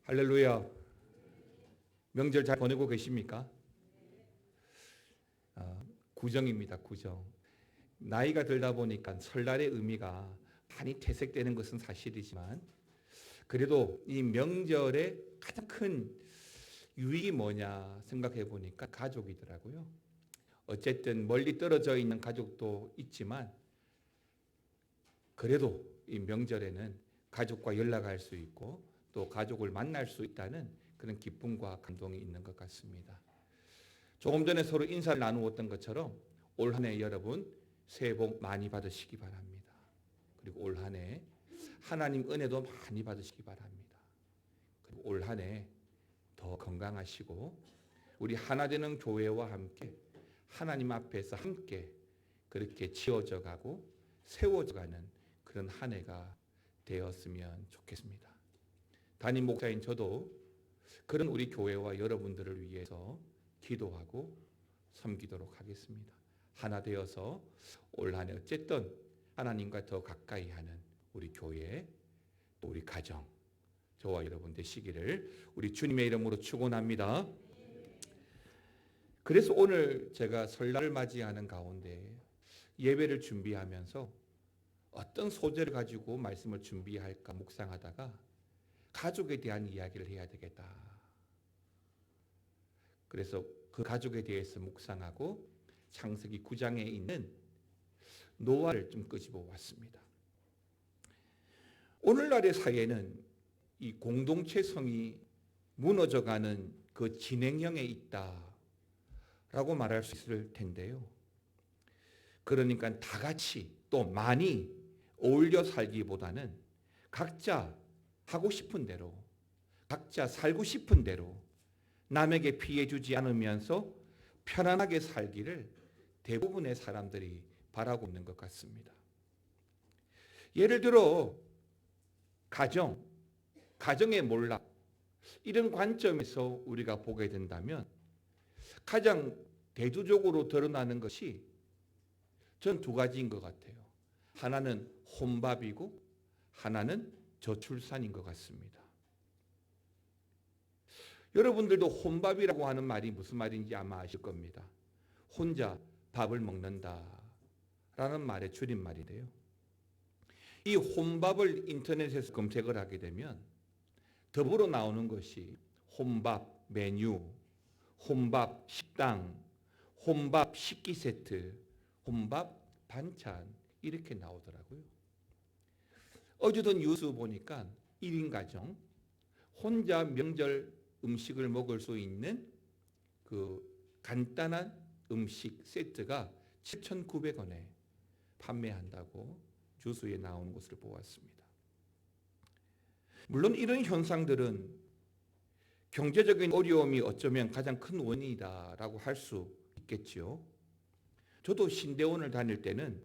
할렐루야. 명절 잘 보내고 계십니까? 구정입니다. 구정. 나이가 들다 보니까 설날의 의미가 많이 퇴색되는 것은 사실이지만 그래도 이 명절의 가장 큰 유익이 뭐냐 생각해 보니까 가족이더라고요. 어쨌든 멀리 떨어져 있는 가족도 있지만 그래도 이 명절에는 가족과 연락할 수 있고 또 가족을 만날 수 있다는 그런 기쁨과 감동이 있는 것 같습니다. 조금 전에 서로 인사를 나누었던 것처럼 올 한 해 여러분 새해 복 많이 받으시기 바랍니다. 그리고 올 한 해 하나님 은혜도 많이 받으시기 바랍니다. 그리고 올 한 해 더 건강하시고 우리 하나 되는 교회와 함께 하나님 앞에서 함께 그렇게 지어져 가고 세워져 가는 그런 한 해가 되었으면 좋겠습니다. 담임 목사인 저도 그런 우리 교회와 여러분들을 위해서 기도하고 섬기도록 하겠습니다. 하나 되어서 올 한 해 어쨌든 하나님과 더 가까이 하는 우리 교회, 우리 가정, 저와 여러분 되시기를 우리 주님의 이름으로 축원합니다. 그래서 오늘 제가 설날을 맞이하는 가운데 예배를 준비하면서 어떤 소재를 가지고 말씀을 준비할까 묵상하다가 가족에 대한 이야기를 해야 되겠다. 그래서 그 가족에 대해서 묵상하고 창세기 9장에 있는 노아를 좀 끄집어 왔습니다. 오늘날의 사회는 이 공동체성이 무너져가는 그 진행형에 있다라고 말할 수 있을 텐데요. 그러니까 다 같이 또 많이 어울려 살기보다는 각자 하고 싶은 대로, 각자 살고 싶은 대로 남에게 피해 주지 않으면서 편안하게 살기를 대부분의 사람들이 바라고 있는 것 같습니다. 예를 들어 가정의 몰락 이런 관점에서 우리가 보게 된다면 가장 대두적으로 드러나는 것이 전 두 가지인 것 같아요. 하나는 혼밥이고 하나는 저출산인 것 같습니다. 여러분들도 혼밥이라고 하는 말이 무슨 말인지 아마 아실 겁니다. 혼자 밥을 먹는다라는 말의 줄임말인데요. 이 혼밥을 인터넷에서 검색을 하게 되면 더불어 나오는 것이 혼밥 메뉴, 혼밥 식당, 혼밥 식기 세트, 혼밥 반찬 이렇게 나오더라고요. 어제도 뉴스 보니까 1인 가정 혼자 명절 음식을 먹을 수 있는 그 간단한 음식 세트가 7,900원에 판매한다고 뉴스에 나오는 것을 보았습니다. 물론 이런 현상들은 경제적인 어려움이 어쩌면 가장 큰 원인이다라고 할 수 있겠지요. 저도 신대원을 다닐 때는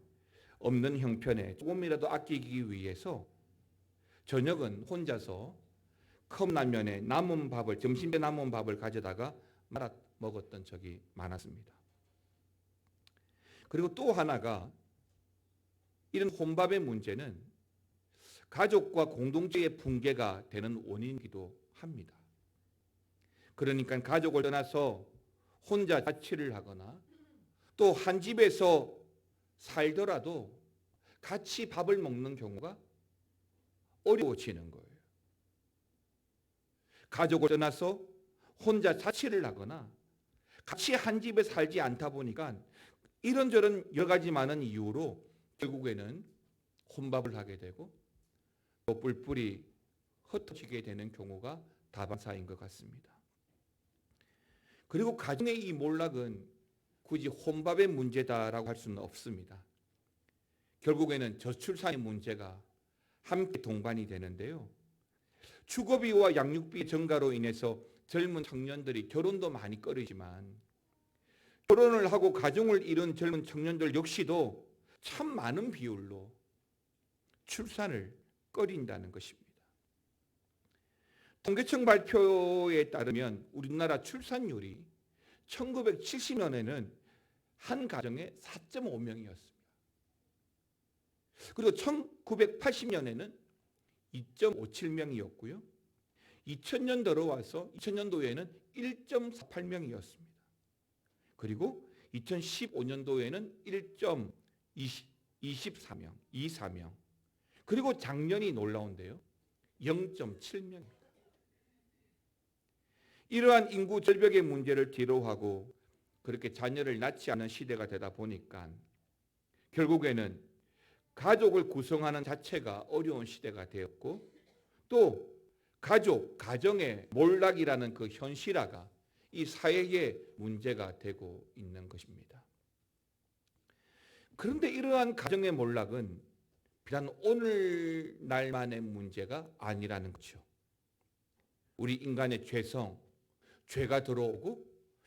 없는 형편에 조금이라도 아끼기 위해서 저녁은 혼자서 컵라면에 남은 밥을 점심때 남은 밥을 가져다가 말아 먹었던 적이 많았습니다. 그리고 또 하나가 이런 혼밥의 문제는 가족과 공동체의 붕괴가 되는 원인이기도 합니다. 그러니까 가족을 떠나서 혼자 자취를 하거나 또 한 집에서 살더라도 같이 밥을 먹는 경우가 어려워지는 거예요. 가족을 떠나서 혼자 자취를 하거나 같이 한 집에 살지 않다 보니까 이런저런 여러 가지 많은 이유로 결국에는 혼밥을 하게 되고 또 뿔뿔이 흩어지게 되는 경우가 다반사인 것 같습니다. 그리고 가정의 이 몰락은 굳이 혼밥의 문제다라고 할 수는 없습니다. 결국에는 저출산의 문제가 함께 동반이 되는데요. 주거비와 양육비 증가로 인해서 젊은 청년들이 결혼도 많이 꺼리지만 결혼을 하고 가정을 이룬 젊은 청년들 역시도 참 많은 비율로 출산을 꺼린다는 것입니다. 통계청 발표에 따르면 우리나라 출산율이 1970년에는 한 가정에 4.5명이었습니다. 그리고 1980년에는 2.57명이었고요. 2000년 들어와서 2000년도에는 1.48명이었습니다. 그리고 2015년도에는 1.24명, 24명. 그리고 작년이 놀라운데요. 0.7명입니다. 이러한 인구 절벽의 문제를 뒤로하고 그렇게 자녀를 낳지 않는 시대가 되다 보니까 결국에는 가족을 구성하는 자체가 어려운 시대가 되었고 또 가정의 몰락이라는 그 현실화가 이 사회의 문제가 되고 있는 것입니다. 그런데 이러한 가정의 몰락은 비단 오늘날만의 문제가 아니라는 거죠. 우리 인간의 죄가 들어오고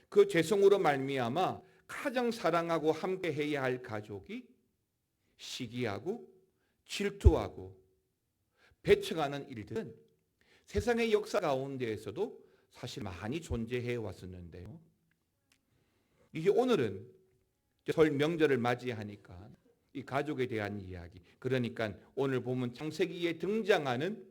그 죄성으로 말미암아 가장 사랑하고 함께 해야 할 가족이 시기하고 질투하고 배척하는 일들은 세상의 역사 가운데에서도 사실 많이 존재해 왔었는데요. 이게 오늘은 설 명절을 맞이하니까 이 가족에 대한 이야기, 그러니까 오늘 보면 창세기에 등장하는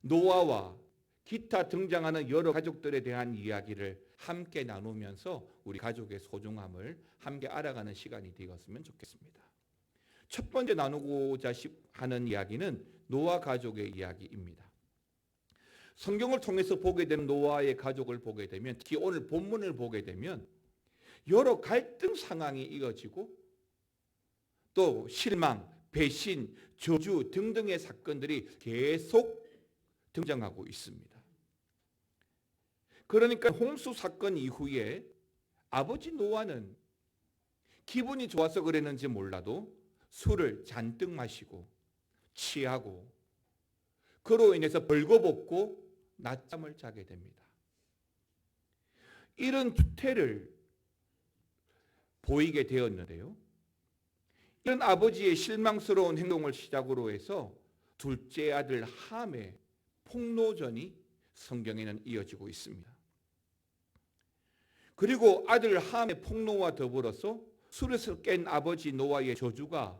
노아와 기타 등장하는 여러 가족들에 대한 이야기를 함께 나누면서 우리 가족의 소중함을 함께 알아가는 시간이 되었으면 좋겠습니다. 첫 번째 나누고자 하는 이야기는 노아 가족의 이야기입니다. 성경을 통해서 보게 되는 노아의 가족을 보게 되면, 특히 오늘 본문을 보게 되면 여러 갈등 상황이 이어지고 또 실망, 배신, 저주 등등의 사건들이 계속 등장하고 있습니다. 그러니까 홍수 사건 이후에 아버지 노아는 기분이 좋아서 그랬는지 몰라도 술을 잔뜩 마시고 취하고 그로 인해서 벌거벗고 낮잠을 자게 됩니다. 이런 주태를 보이게 되었는데요. 이런 아버지의 실망스러운 행동을 시작으로 해서 둘째 아들 함의 폭로전이 성경에는 이어지고 있습니다. 그리고 아들 함의 폭로와 더불어서 술에서 깬 아버지 노아의 저주가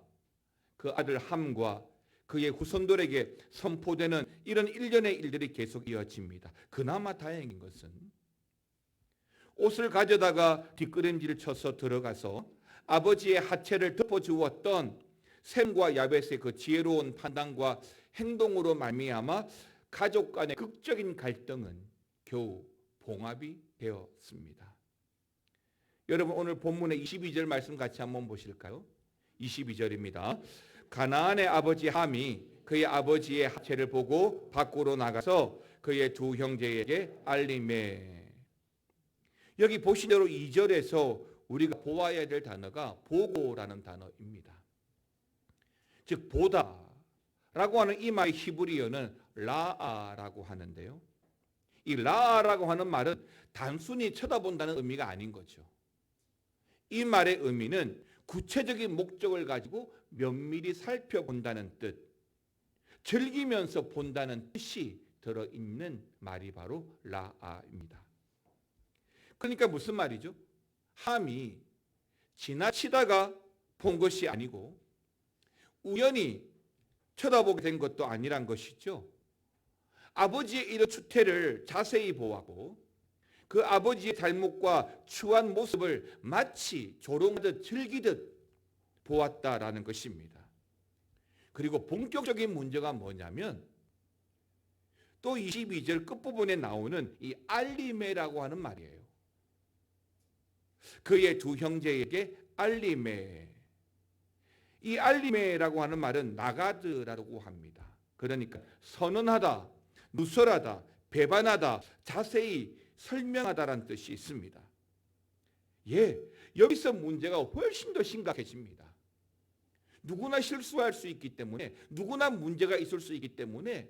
그 아들 함과 그의 후손들에게 선포되는 이런 일련의 일들이 계속 이어집니다. 그나마 다행인 것은 옷을 가져다가 뒷걸음질을 쳐서 들어가서 아버지의 하체를 덮어주었던 셈과 야벳의 그 지혜로운 판단과 행동으로 말미암아 가족 간의 극적인 갈등은 겨우 봉합이 되었습니다. 여러분 오늘 본문의 22절 말씀 같이 한번 보실까요? 22절입니다. 가나안의 아버지 함이 그의 아버지의 하체를 보고 밖으로 나가서 그의 두 형제에게 알림해. 여기 보신 대로 2절에서 우리가 보아야 될 단어가 보고라는 단어입니다. 즉 보다라고 하는 이 말의 히브리어는 라아라고 하는데요. 이 라아라고 하는 말은 단순히 쳐다본다는 의미가 아닌 거죠. 이 말의 의미는 구체적인 목적을 가지고 면밀히 살펴본다는 뜻, 즐기면서 본다는 뜻이 들어있는 말이 바로 라아입니다. 그러니까 무슨 말이죠? 함이 지나치다가 본 것이 아니고 우연히 쳐다보게 된 것도 아니란 것이죠. 아버지의 이런 추태를 자세히 보았고 그 아버지의 잘못과 추한 모습을 마치 조롱하듯 즐기듯 보았다라는 것입니다. 그리고 본격적인 문제가 뭐냐면 또 22절 끝부분에 나오는 이 알리메라고 하는 말이에요. 그의 두 형제에게 알리메. 이 알리메라고 하는 말은 나가드라고 합니다. 그러니까 선언하다, 누설하다, 배반하다, 자세히 설명하다라는 뜻이 있습니다. 여기서 문제가 훨씬 더 심각해집니다. 누구나 실수할 수 있기 때문에, 누구나 문제가 있을 수 있기 때문에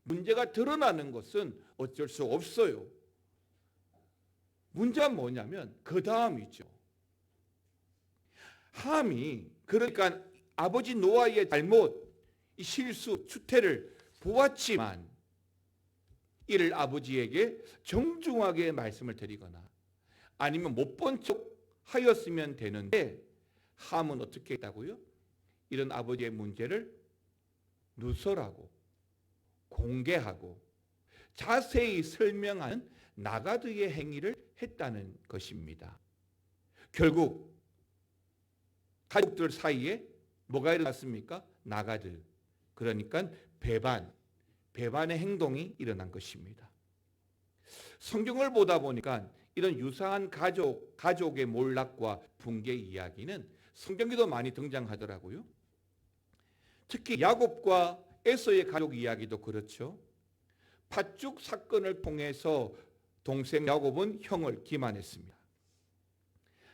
문제가 드러나는 것은 어쩔 수 없어요. 문제가 뭐냐면 그 다음이죠. 함이 그러니까 아버지 노아의 잘못, 이 실수, 추태를 보았지만 이를 아버지에게 정중하게 말씀을 드리거나 아니면 못 본 척 하였으면 되는데 함은 어떻게 했다고요? 이런 아버지의 문제를 누설하고 공개하고 자세히 설명하는 나가드의 행위를 했다는 것입니다. 결국 가족들 사이에 뭐가 일어났습니까? 나가드. 그러니까 배반의 행동이 일어난 것입니다. 성경을 보다 보니까 이런 유사한 가족의 몰락과 붕괴 이야기는 성경에도 많이 등장하더라고요. 특히 야곱과 에서의 가족 이야기도 그렇죠. 팥죽 사건을 통해서 동생 야곱은 형을 기만했습니다.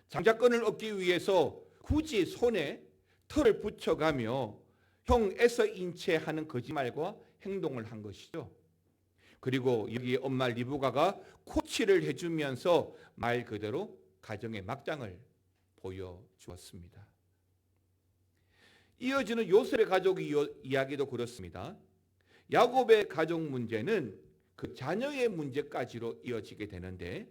장자권을 얻기 위해서 굳이 손에 털을 붙여가며 형 에서 인체하는 거짓말과 행동을 한 것이죠. 그리고 여기에 엄마 리브가가 코치를 해주면서 말 그대로 가정의 막장을 보여주었습니다. 이어지는 요셉의 가족 이야기도 그렇습니다. 야곱의 가족 문제는 그 자녀의 문제까지로 이어지게 되는데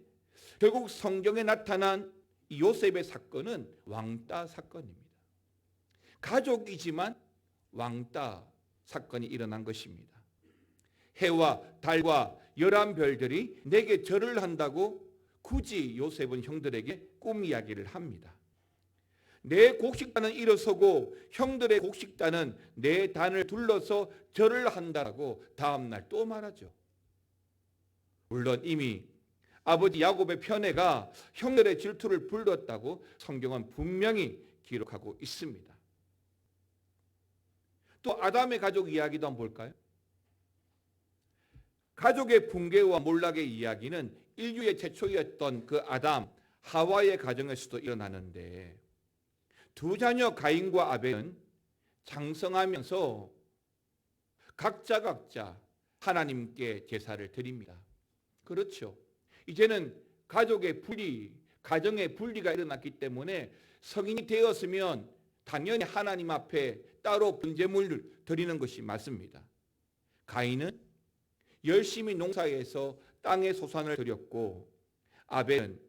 결국 성경에 나타난 이 요셉의 사건은 왕따 사건입니다. 가족이지만 왕따 사건이 일어난 것입니다. 해와 달과 11별들이 내게 절을 한다고 굳이 요셉은 형들에게 꿈 이야기를 합니다. 내 곡식단은 일어서고 형들의 곡식단은 내 단을 둘러서 절을 한다라고 다음날 또 말하죠. 물론 이미 아버지 야곱의 편애가 형들의 질투를 불렀다고 성경은 분명히 기록하고 있습니다. 또 아담의 가족 이야기도 한번 볼까요? 가족의 붕괴와 몰락의 이야기는 인류의 최초였던 그 아담, 하와의 가정에서도 일어나는데 두 자녀 가인과 아벨은 장성하면서 각자 하나님께 제사를 드립니다. 그렇죠. 이제는 가정의 분리가 일어났기 때문에 성인이 되었으면 당연히 하나님 앞에 따로 분제물을 드리는 것이 맞습니다. 가인은 열심히 농사해서 땅의 소산을 드렸고 아벨은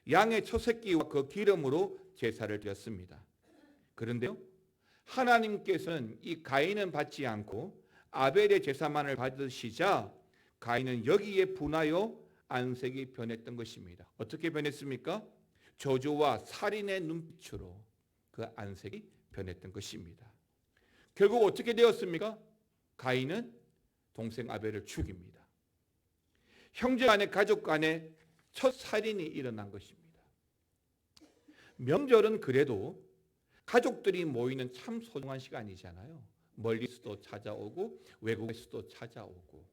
양의 첫새끼와 그 기름으로 제사를 드렸습니다. 그런데요, 하나님께서는 이 가인은 받지 않고 아벨의 제사만을 받으시자 가인은 여기에 분하여 안색이 변했던 것입니다. 어떻게 변했습니까? 저주와 살인의 눈빛으로 그 안색이 변했던 것입니다. 결국 어떻게 되었습니까? 가인은 동생 아벨을 죽입니다. 형제 간의 가족 간의 첫 살인이 일어난 것입니다. 명절은 그래도 가족들이 모이는 참 소중한 시간이잖아요. 멀리서도 찾아오고 외국에서도 찾아오고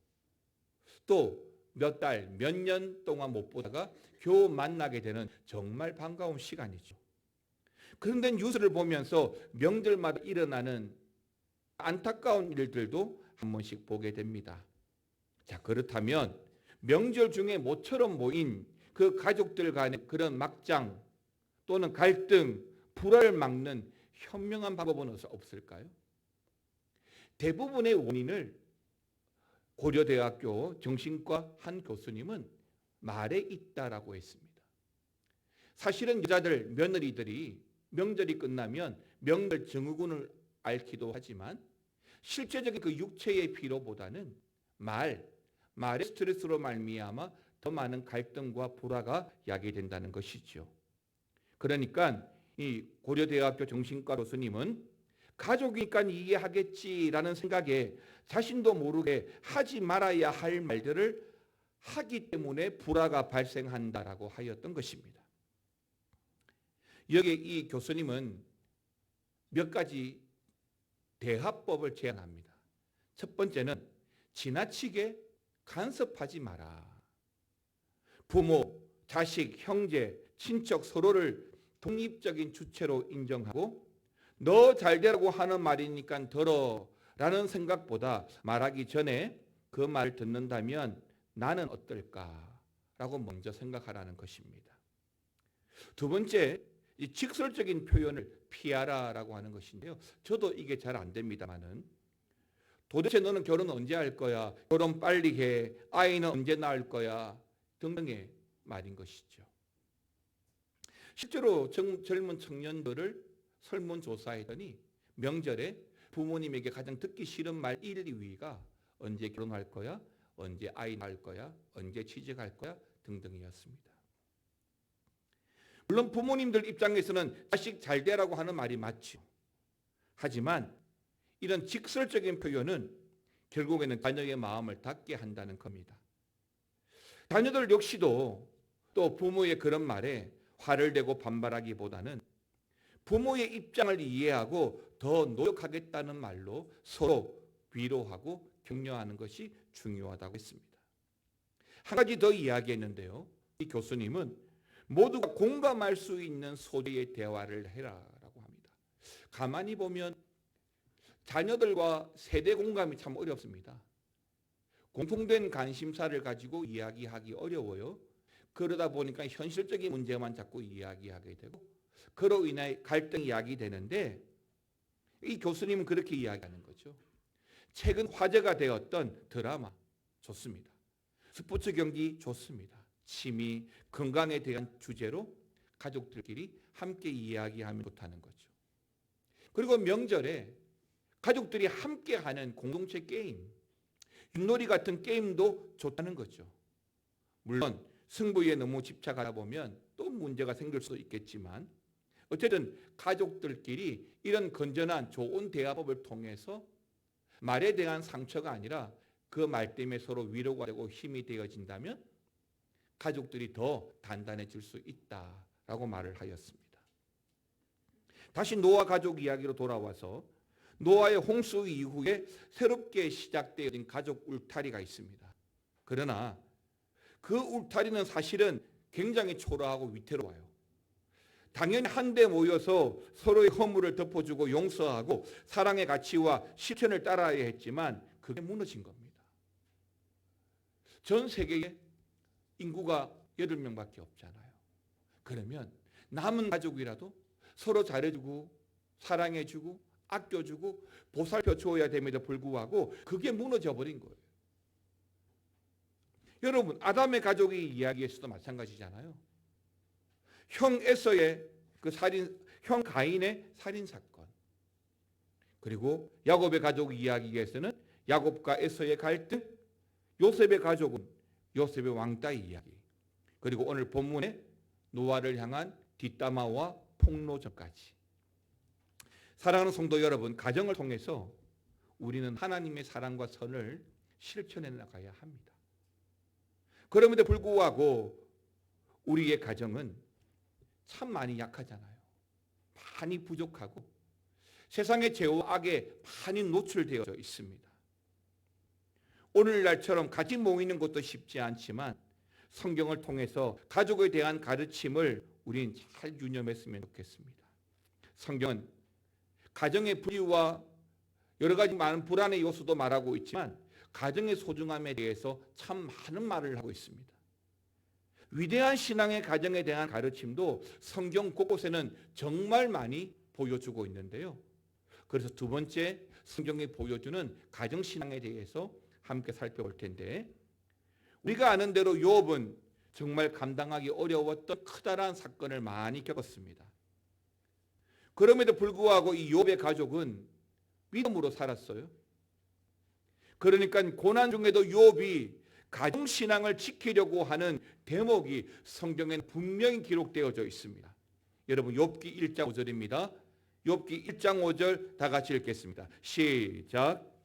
또 몇 달, 몇 년 동안 못 보다가 겨우 만나게 되는 정말 반가운 시간이죠. 그런데 뉴스를 보면서 명절마다 일어나는 안타까운 일들도 한 번씩 보게 됩니다. 자, 그렇다면 명절 중에 모처럼 모인 그 가족들 간의 그런 막장 또는 갈등, 불화를 막는 현명한 방법은 없을까요? 대부분의 원인을 고려대학교 정신과 한 교수님은 말에 있다라고 했습니다. 사실은 여자들, 며느리들이 명절이 끝나면 명절 증후군을 앓기도 하지만 실제적인 그 육체의 피로보다는 말의 스트레스로 말미암아 더 많은 갈등과 불화가 야기된다는 것이죠. 그러니까 이 고려대학교 정신과 교수님은 가족이니까 이해하겠지라는 생각에 자신도 모르게 하지 말아야 할 말들을 하기 때문에 불화가 발생한다라고 하였던 것입니다. 여기에 이 교수님은 몇 가지 대화법을 제안합니다. 첫 번째는 지나치게 간섭하지 마라. 부모, 자식, 형제, 친척 서로를 독립적인 주체로 인정하고 너 잘되라고 하는 말이니까 들어 라는 생각보다 말하기 전에 그 말을 듣는다면 나는 어떨까 라고 먼저 생각하라는 것입니다. 두 번째, 이 직설적인 표현을 피하라 라고 하는 것인데요. 저도 이게 잘 안 됩니다만은 도대체 너는 결혼 언제 할 거야? 결혼 빨리 해. 아이는 언제 낳을 거야? 등등의 말인 것이죠. 실제로 젊은 청년들을 설문조사했더니 명절에 부모님에게 가장 듣기 싫은 말 1, 2위가 언제 결혼할 거야? 언제 아이 낳을 거야, 언제 취직할 거야 등등이었습니다. 물론 부모님들 입장에서는 자식 잘 되라고 하는 말이 맞죠. 하지만 이런 직설적인 표현은 결국에는 자녀의 마음을 닫게 한다는 겁니다. 자녀들 역시도 또 부모의 그런 말에 화를 내고 반발하기보다는 부모의 입장을 이해하고 더 노력하겠다는 말로 서로 위로하고 격려하는 것이 중요하다고 했습니다. 한 가지 더 이야기했는데요. 이 교수님은 모두가 공감할 수 있는 소재의 대화를 해라라고 합니다. 가만히 보면 자녀들과 세대 공감이 참 어렵습니다. 공통된 관심사를 가지고 이야기하기 어려워요. 그러다 보니까 현실적인 문제만 자꾸 이야기하게 되고 그로 인해 갈등이 야기되는데 이 교수님은 그렇게 이야기하는 거죠. 최근 화제가 되었던 드라마 좋습니다. 스포츠 경기 좋습니다. 취미, 건강에 대한 주제로 가족들끼리 함께 이야기하면 좋다는 거죠. 그리고 명절에 가족들이 함께 하는 공동체 게임, 윷놀이 같은 게임도 좋다는 거죠. 물론 승부에 너무 집착하다 보면 또 문제가 생길 수도 있겠지만 어쨌든 가족들끼리 이런 건전한 좋은 대화법을 통해서 말에 대한 상처가 아니라 그 말 때문에 서로 위로가 되고 힘이 되어진다면 가족들이 더 단단해질 수 있다라고 말을 하였습니다. 다시 노아 가족 이야기로 돌아와서 노아의 홍수 이후에 새롭게 시작되어진 가족 울타리가 있습니다. 그러나 그 울타리는 사실은 굉장히 초라하고 위태로워요. 당연히 한데 모여서 서로의 허물을 덮어주고 용서하고 사랑의 가치와 실천을 따라야 했지만 그게 무너진 겁니다. 전 세계에 인구가 8명밖에 없잖아요. 그러면 남은 가족이라도 서로 잘해주고 사랑해주고 아껴주고 보살펴 주어야 됨에도 불구하고 그게 무너져 버린 거예요. 여러분 아담의 가족의 이야기에서도 마찬가지잖아요. 형 에서의 그 형 가인의 살인 사건, 그리고 야곱의 가족 이야기에서는 야곱과 에서의 갈등, 요셉의 가족은 요셉의 왕따의 이야기, 그리고 오늘 본문에 노아를 향한 뒷담화와 폭로전까지. 사랑하는 성도 여러분, 가정을 통해서 우리는 하나님의 사랑과 선을 실천해 나가야 합니다. 그럼에도 불구하고 우리의 가정은 참 많이 약하잖아요. 많이 부족하고 세상의 죄와 악에 많이 노출되어 있습니다. 오늘날처럼 같이 모이는 것도 쉽지 않지만 성경을 통해서 가족에 대한 가르침을 우리는 잘 유념했으면 좋겠습니다. 성경은 가정의 불의와 여러 가지 많은 불안의 요소도 말하고 있지만 가정의 소중함에 대해서 참 많은 말을 하고 있습니다. 위대한 신앙의 가정에 대한 가르침도 성경 곳곳에는 정말 많이 보여주고 있는데요. 그래서 두 번째 성경이 보여주는 가정신앙에 대해서 함께 살펴볼 텐데, 우리가 아는 대로 욥은 정말 감당하기 어려웠던 커다란 사건을 많이 겪었습니다. 그럼에도 불구하고 이 욥의 가족은 믿음으로 살았어요. 그러니까 고난 중에도 욥이 가정신앙을 지키려고 하는 대목이 성경엔 분명히 기록되어져 있습니다. 여러분 욥기 1장 5절입니다. 욥기 1장 5절 다 같이 읽겠습니다. 시작.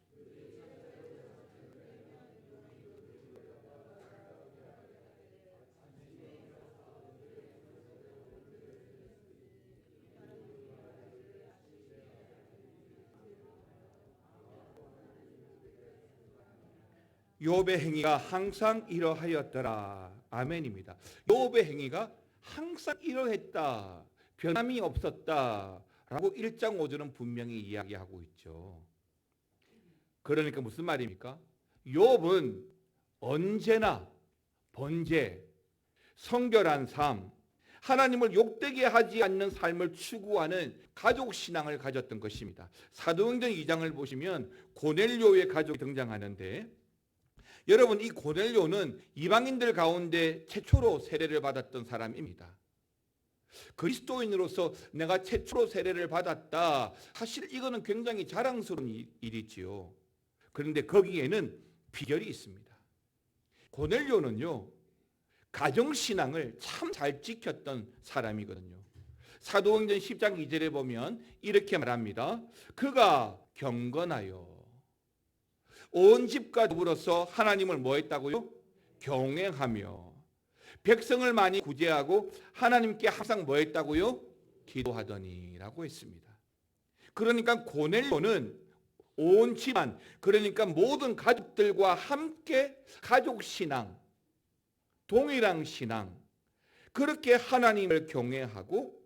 욥의 행위가 항상 이러하였더라. 아멘입니다. 욥의 행위가 항상 이러했다. 변함이 없었다. 라고 1장 5절은 분명히 이야기하고 있죠. 그러니까 무슨 말입니까? 욥은 언제나 번제, 성결한 삶, 하나님을 욕되게 하지 않는 삶을 추구하는 가족 신앙을 가졌던 것입니다. 사도행전 2장을 보시면 고넬료의 가족이 등장하는데, 여러분 이 고넬료는 이방인들 가운데 최초로 세례를 받았던 사람입니다. 그리스도인으로서 내가 최초로 세례를 받았다. 사실 이거는 굉장히 자랑스러운 일이지요. 그런데 거기에는 비결이 있습니다. 고넬료는요, 가정신앙을 참 잘 지켰던 사람이거든요. 사도행전 10장 2절에 보면 이렇게 말합니다. 그가 경건하여 온 집과 더불어서 하나님을 뭐 했다고요? 경외하며 백성을 많이 구제하고 하나님께 항상 뭐 했다고요? 기도하더니 라고 했습니다. 그러니까 고넬료는 온 집안, 그러니까 모든 가족들과 함께 가족신앙, 동일한 신앙, 그렇게 하나님을 경외하고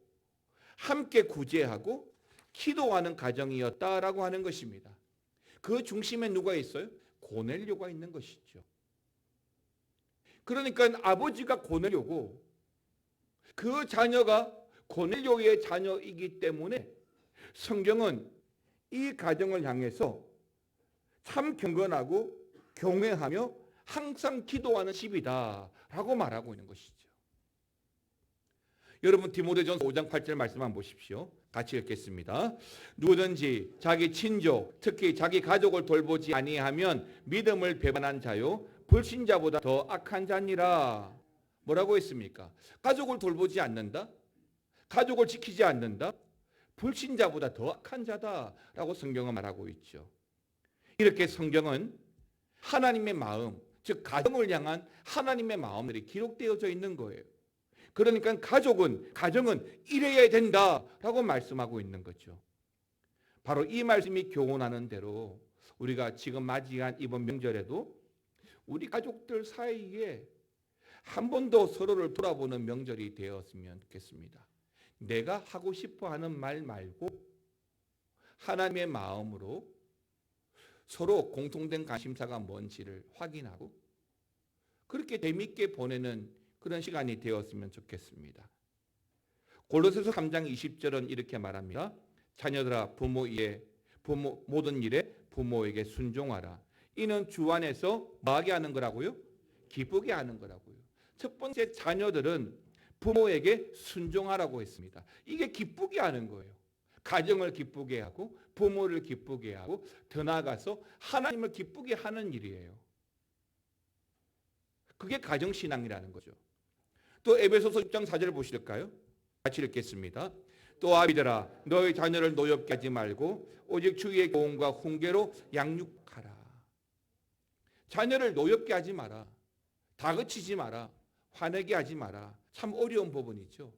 함께 구제하고 기도하는 가정이었다라고 하는 것입니다. 그 중심에 누가 있어요? 고넬료가 있는 것이죠. 그러니까 아버지가 고넬료고 그 자녀가 고넬료의 자녀이기 때문에 성경은 이 가정을 향해서 참 경건하고 경외하며 항상 기도하는 집이다라고 말하고 있는 것이죠. 여러분 디모데전서 5장 8절 말씀 한번 보십시오. 같이 읽겠습니다. 누구든지 자기 친족 특히 자기 가족을 돌보지 아니하면 믿음을 배반한 자요 불신자보다 더 악한 자니라. 뭐라고 했습니까? 가족을 돌보지 않는다? 가족을 지키지 않는다? 불신자보다 더 악한 자다라고 성경은 말하고 있죠. 이렇게 성경은 하나님의 마음, 즉 가정을 향한 하나님의 마음들이 기록되어져 있는 거예요. 그러니까 가정은 이래야 된다라고 말씀하고 있는 거죠. 바로 이 말씀이 교훈하는 대로 우리가 지금 맞이한 이번 명절에도 우리 가족들 사이에 한 번 더 서로를 돌아보는 명절이 되었으면 좋겠습니다. 내가 하고 싶어 하는 말 말고 하나님의 마음으로 서로 공통된 관심사가 뭔지를 확인하고 그렇게 재미있게 보내는 그런 시간이 되었으면 좋겠습니다. 골로새서 3장 20절은 이렇게 말합니다. 자녀들아 모든 일에 부모에게 순종하라. 이는 주 안에서 뭐하게 하는 거라고요? 기쁘게 하는 거라고요. 첫 번째 자녀들은 부모에게 순종하라고 했습니다. 이게 기쁘게 하는 거예요. 가정을 기쁘게 하고 부모를 기쁘게 하고 더 나아가서 하나님을 기쁘게 하는 일이에요. 그게 가정신앙이라는 거죠. 또 에베소서 6장 4절 보실까요? 같이 읽겠습니다. 또 아비들아 너희 자녀를 노엽게 하지 말고 오직 주의 교훈과 훈계로 양육하라. 자녀를 노엽게 하지 마라. 다그치지 마라. 화내게 하지 마라. 참 어려운 부분이죠.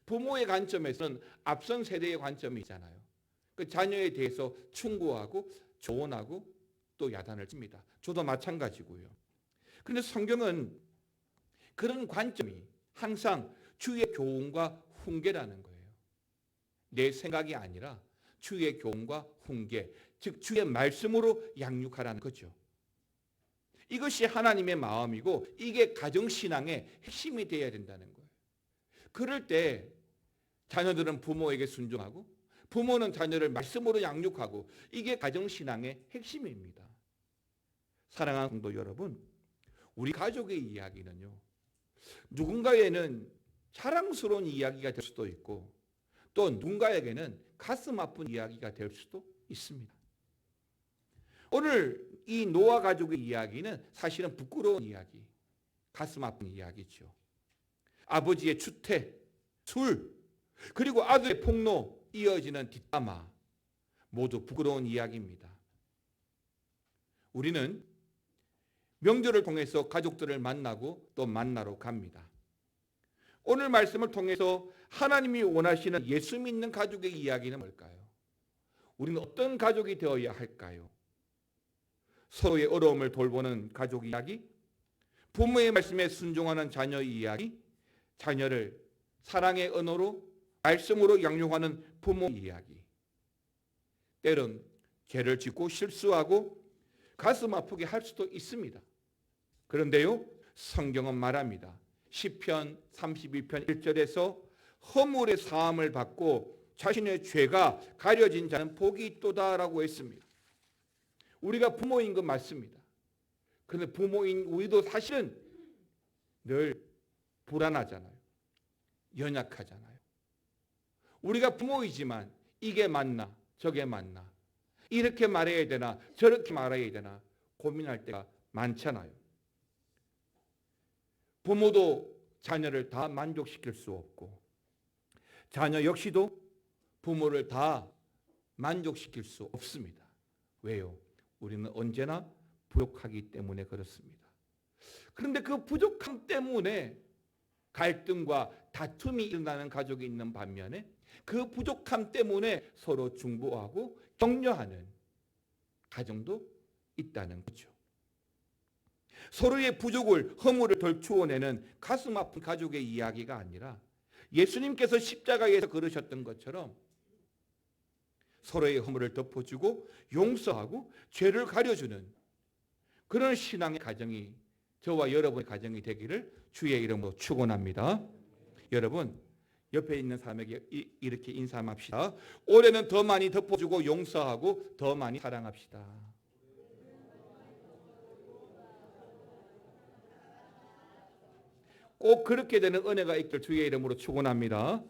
부모의 관점에서는 앞선 세대의 관점이 있잖아요. 그 자녀에 대해서 충고하고 조언하고 또 야단을 칩니다. 저도 마찬가지고요. 그런데 성경은 그런 관점이 항상 주의 교훈과 훈계라는 거예요. 내 생각이 아니라 주의 교훈과 훈계, 즉 주의 말씀으로 양육하라는 거죠. 이것이 하나님의 마음이고 이게 가정신앙의 핵심이 되어야 된다는 거예요. 그럴 때 자녀들은 부모에게 순종하고 부모는 자녀를 말씀으로 양육하고 이게 가정신앙의 핵심입니다. 사랑하는 성도 여러분, 우리 가족의 이야기는요. 누군가에게는 자랑스러운 이야기가 될 수도 있고 또 누군가에게는 가슴 아픈 이야기가 될 수도 있습니다. 오늘 이 노아 가족의 이야기는 사실은 부끄러운 이야기, 가슴 아픈 이야기죠. 아버지의 추태, 술, 그리고 아들의 폭로, 이어지는 뒷담화 모두 부끄러운 이야기입니다. 우리는 명절을 통해서 가족들을 만나고 또 만나러 갑니다. 오늘 말씀을 통해서 하나님이 원하시는 예수 믿는 가족의 이야기는 뭘까요? 우리는 어떤 가족이 되어야 할까요? 서로의 어려움을 돌보는 가족 이야기, 부모의 말씀에 순종하는 자녀 이야기, 자녀를 사랑의 언어로 말씀으로 양육하는 부모 이야기. 때론 죄를 짓고 실수하고 가슴 아프게 할 수도 있습니다. 그런데요, 성경은 말합니다. 시편 32편 1절에서 허물의 사함을 받고 자신의 죄가 가려진 자는 복이 있도다라고 했습니다. 우리가 부모인 건 맞습니다. 그런데 부모인 우리도 사실은 늘 불안하잖아요. 연약하잖아요. 우리가 부모이지만 이게 맞나 저게 맞나 이렇게 말해야 되나 저렇게 말해야 되나 고민할 때가 많잖아요. 부모도 자녀를 다 만족시킬 수 없고 자녀 역시도 부모를 다 만족시킬 수 없습니다. 왜요? 우리는 언제나 부족하기 때문에 그렇습니다. 그런데 그 부족함 때문에 갈등과 다툼이 일어나는 가족이 있는 반면에 그 부족함 때문에 서로 중보하고 격려하는 가정도 있다는 거죠. 서로의 부족을, 허물을 덜추어내는 가슴 아픈 가족의 이야기가 아니라 예수님께서 십자가에서 걸으셨던 것처럼 서로의 허물을 덮어주고 용서하고 죄를 가려주는 그런 신앙의 가정이 저와 여러분의 가정이 되기를 주의 이름으로 축원합니다. 여러분, 옆에 있는 사람에게 이렇게 인사합시다. 올해는 더 많이 덮어주고 용서하고 더 많이 사랑합시다. 꼭 그렇게 되는 은혜가 있길 주의 이름으로 축원합니다.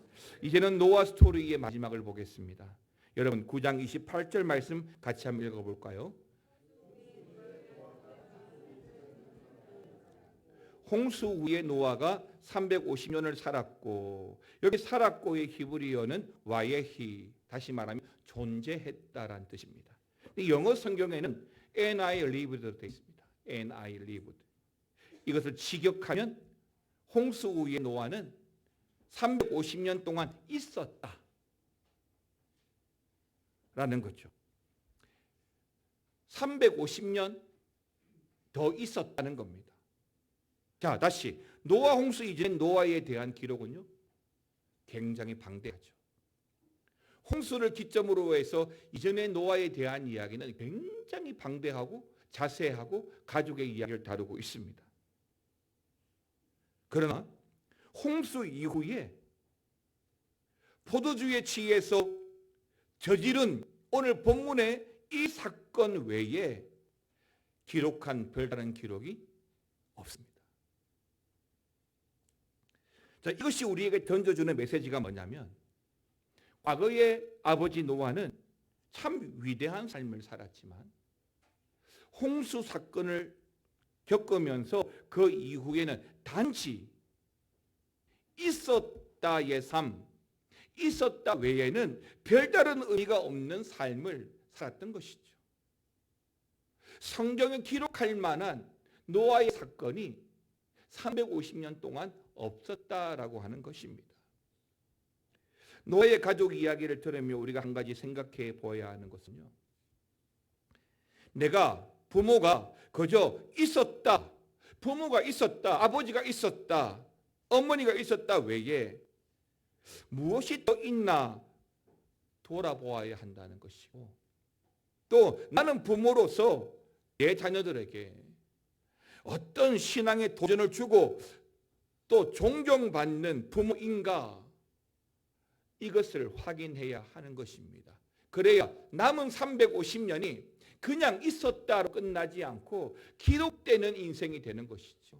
이제는 노아 스토리의 마지막을 보겠습니다. 여러분 9장 28절 말씀 같이 한번 읽어볼까요? 홍수 위에 노아가 350년을 살았고, 여기 살았고의 히브리어는 와예히, 다시 말하면 존재했다라는 뜻입니다. 영어 성경에는 and I lived 되어 있습니다. and I lived. 이것을 직역하면 홍수 위에 노아는 350년 동안 있었다 라는 거죠. 350년 더 있었다는 겁니다. 자, 다시 노아 홍수 이전 노아에 대한 기록은요 굉장히 방대하죠. 홍수를 기점으로 해서 이전의 노아에 대한 이야기는 굉장히 방대하고 자세하고 가족의 이야기를 다루고 있습니다. 그러나 홍수 이후에 포도주에 취해서 저지른 오늘 본문의 이 사건 외에 기록한 별다른 기록이 없습니다. 자, 이것이 우리에게 던져주는 메시지가 뭐냐면 과거의 아버지 노아는 참 위대한 삶을 살았지만 홍수 사건을 겪으면서 그 이후에는 단지 있었다의 삶, 있었다 외에는 별다른 의미가 없는 삶을 살았던 것이죠. 성경에 기록할 만한 노아의 사건이 350년 동안 없었다라고 하는 것입니다. 노아의 가족 이야기를 들으며 우리가 한 가지 생각해 보아야 하는 것은요, 내가 부모가 그저 있었다, 부모가 있었다, 아버지가 있었다, 어머니가 있었다 외에 무엇이 더 있나 돌아보아야 한다는 것이고, 또 나는 부모로서 내 자녀들에게 어떤 신앙의 도전을 주고 또 존경받는 부모인가, 이것을 확인해야 하는 것입니다. 그래야 남은 350년이 그냥 있었다로 끝나지 않고 기록되는 인생이 되는 것이죠.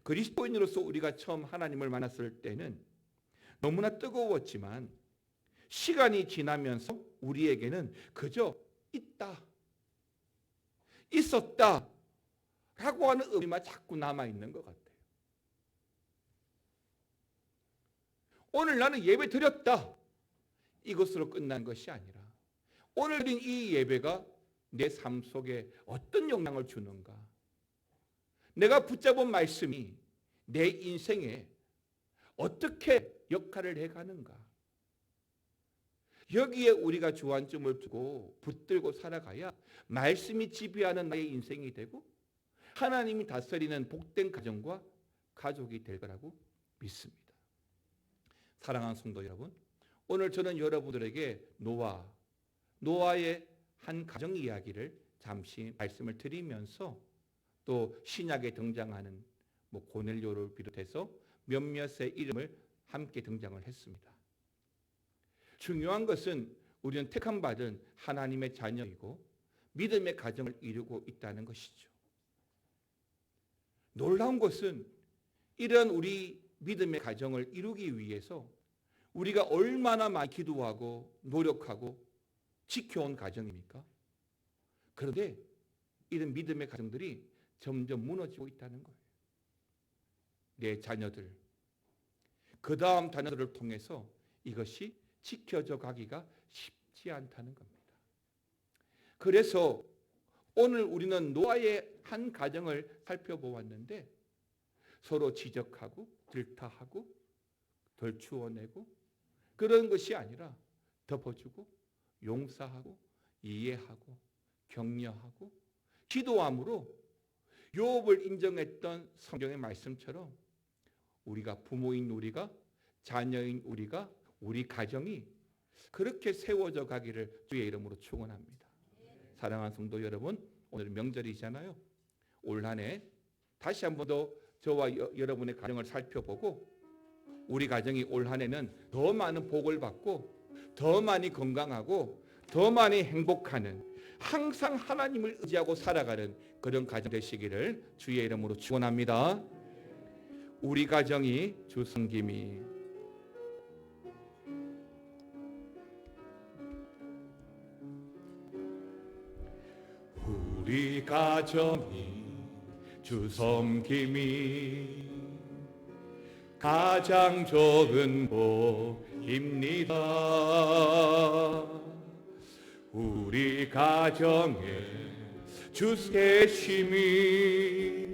그리스도인으로서 우리가 처음 하나님을 만났을 때는 너무나 뜨거웠지만 시간이 지나면서 우리에게는 그저 있다, 있었다 라고 하는 의미만 자꾸 남아있는 것 같아요. 오늘 나는 예배 드렸다, 이것으로 끝난 것이 아니라 오늘 드린 이 예배가 내 삶 속에 어떤 영향을 주는가, 내가 붙잡은 말씀이 내 인생에 어떻게 역할을 해가는가, 여기에 우리가 주안점을 두고 붙들고 살아가야 말씀이 지배하는 나의 인생이 되고 하나님이 다스리는 복된 가정과 가족이 될 거라고 믿습니다. 사랑하는 성도 여러분, 오늘 저는 여러분들에게 노아의 한 가정 이야기를 잠시 말씀을 드리면서 또 신약에 등장하는 고넬료를 비롯해서 몇몇의 이름을 함께 등장을 했습니다. 중요한 것은 우리는 택함 받은 하나님의 자녀이고 믿음의 가정을 이루고 있다는 것이죠. 놀라운 것은 이런 우리 믿음의 가정을 이루기 위해서 우리가 얼마나 많이 기도하고 노력하고 지켜온 가정입니까? 그런데 이런 믿음의 가정들이 점점 무너지고 있다는 거예요. 내 자녀들, 그 다음 자녀들을 통해서 이것이 지켜져 가기가 쉽지 않다는 겁니다. 그래서 오늘 우리는 노아의 한 가정을 살펴보았는데 서로 지적하고 질타하고 덜추어내고 그런 것이 아니라 덮어주고 용서하고 이해하고 격려하고 기도함으로 욥을 인정했던 성경의 말씀처럼 우리가 부모인 우리가 자녀인 우리가 우리 가정이 그렇게 세워져 가기를 주의 이름으로 축원합니다. 사랑하는 성도 여러분, 오늘 명절이잖아요. 올 한 해 다시 한 번 더 저와 여러분의 가정을 살펴보고 우리 가정이 올 한 해는 더 많은 복을 받고 더 많이 건강하고 더 많이 행복하는 항상 하나님을 의지하고 살아가는 그런 가정 되시기를 주의 이름으로 축원합니다. 우리 가정이 주 섬김이 우리 가정이 주 섬김이 가장 좋은 복입니다. 우리 가정에 주 계심이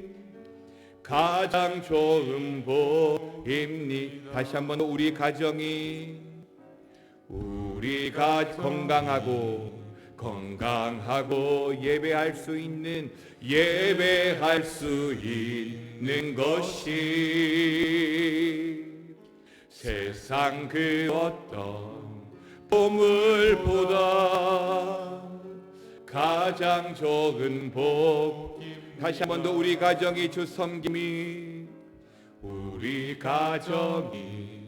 가장 좋은 복입니다. 다시 한번 우리 가정이 우리가 건강하고 예배할 수 있는 것이 세상 그 어떤 보물보다 가장 좋은 복. 다시 한 번 더 우리 가정이 주 섬김이 우리 가정이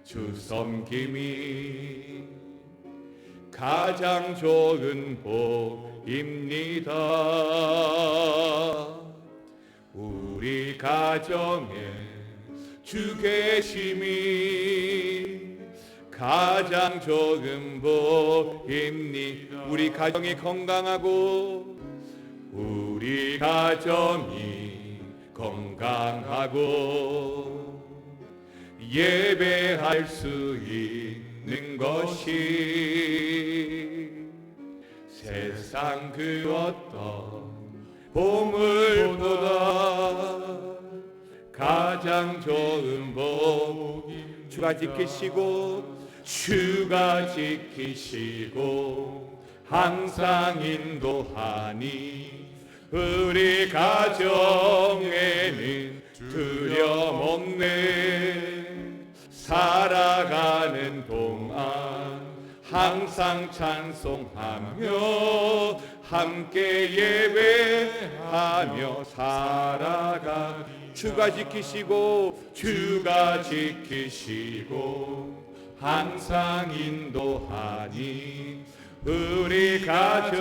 주 섬김이 가장 좋은 복입니다. 우리 가정에 주 계심이 가장 좋은 복입니다. 우리 가정이 건강하고 우리 가정이 건강하고 예배할 수 있는 것이 세상 그 어떤 보물보다 가장 좋은 복. 주가 지키시고 항상 인도하니 우리 가정에는 두려움 없네. 살아가는 동안 항상 찬송하며 함께 예배하며 살아가. 주가 지키시고 항상 인도하니 우리 가정에는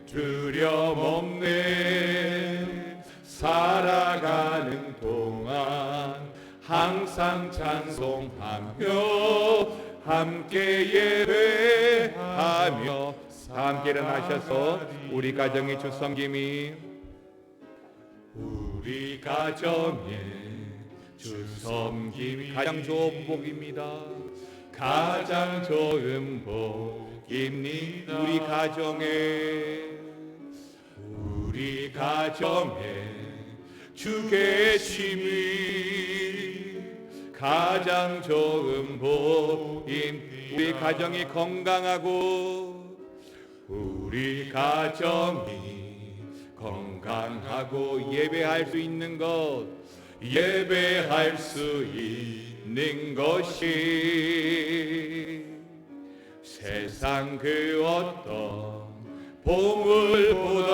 두려움 없네. 살아가는 동안 항상 찬송하며 함께 예배하며. 함께 일어나셔서 우리 가정의 주 섬김이 우리 가정의 주 섬김이 가장 좋은 복입니다. 가장 좋은 복입니다. 우리 가정에 주 계심이 가장 좋은 복입니다. 우리 가정이 건강하고 우리 가정이 건강하고 예배할 수 있는 것이 세상 그 어떤 보물보다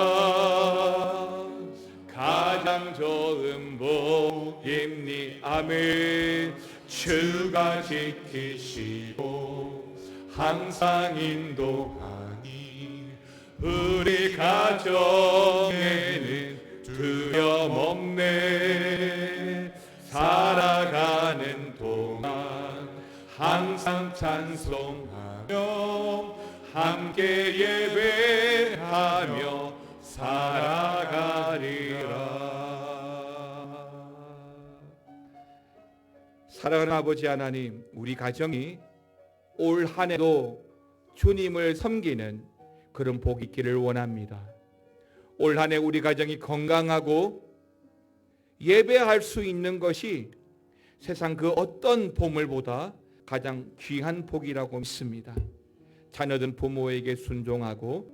가장 좋은 복입니다. 아멘. 주가 지키시고 항상 인도하니 우리 가정에는 두려움 없네. 살아가는 동안 항상 찬송하며 함께 예배하며 살아가. 사랑하는 아버지 하나님, 우리 가정이 올 한 해도 주님을 섬기는 그런 복이 있기를 원합니다. 올 한 해 우리 가정이 건강하고 예배할 수 있는 것이 세상 그 어떤 보물보다 가장 귀한 복이라고 믿습니다. 자녀든 부모에게 순종하고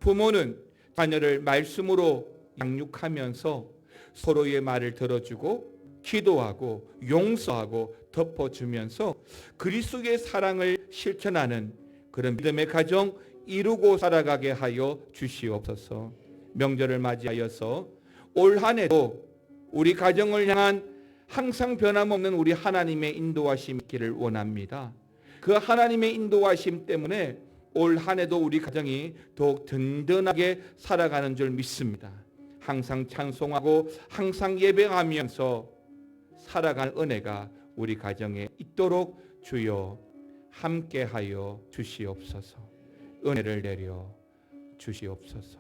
부모는 자녀를 말씀으로 양육하면서 서로의 말을 들어주고 기도하고 용서하고 덮어주면서 그리스도의 사랑을 실천하는 그런 믿음의 가정 이루고 살아가게 하여 주시옵소서. 명절을 맞이하여서 올 한 해도 우리 가정을 향한 항상 변함없는 우리 하나님의 인도하심 있기를 원합니다. 그 하나님의 인도하심 때문에 올 한 해도 우리 가정이 더욱 든든하게 살아가는 줄 믿습니다. 항상 찬송하고 항상 예배하면서 살아갈 은혜가 우리 가정에 있도록 주여 함께하여 주시옵소서. 은혜를 내려 주시옵소서.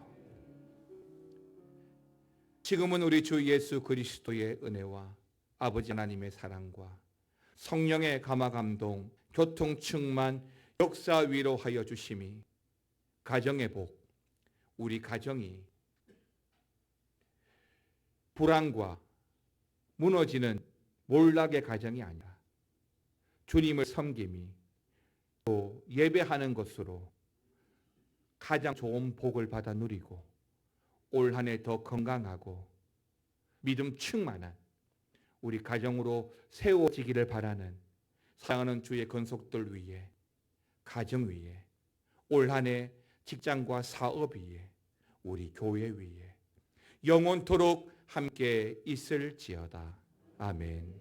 지금은 우리 주 예수 그리스도의 은혜와 아버지 하나님의 사랑과 성령의 감화감동, 교통 충만, 역사 위로하여 주심이 가정의 복, 우리 가정이 불안과 무너지는 몰락의 가정이 아니라 주님을 섬김이 또 예배하는 것으로 가장 좋은 복을 받아 누리고 올 한 해 더 건강하고 믿음 충만한 우리 가정으로 세워지기를 바라는 사랑하는 주의 건속들 위에, 가정 위에, 올 한 해 직장과 사업 위에, 우리 교회 위에 영원토록 함께 있을지어다. 아멘.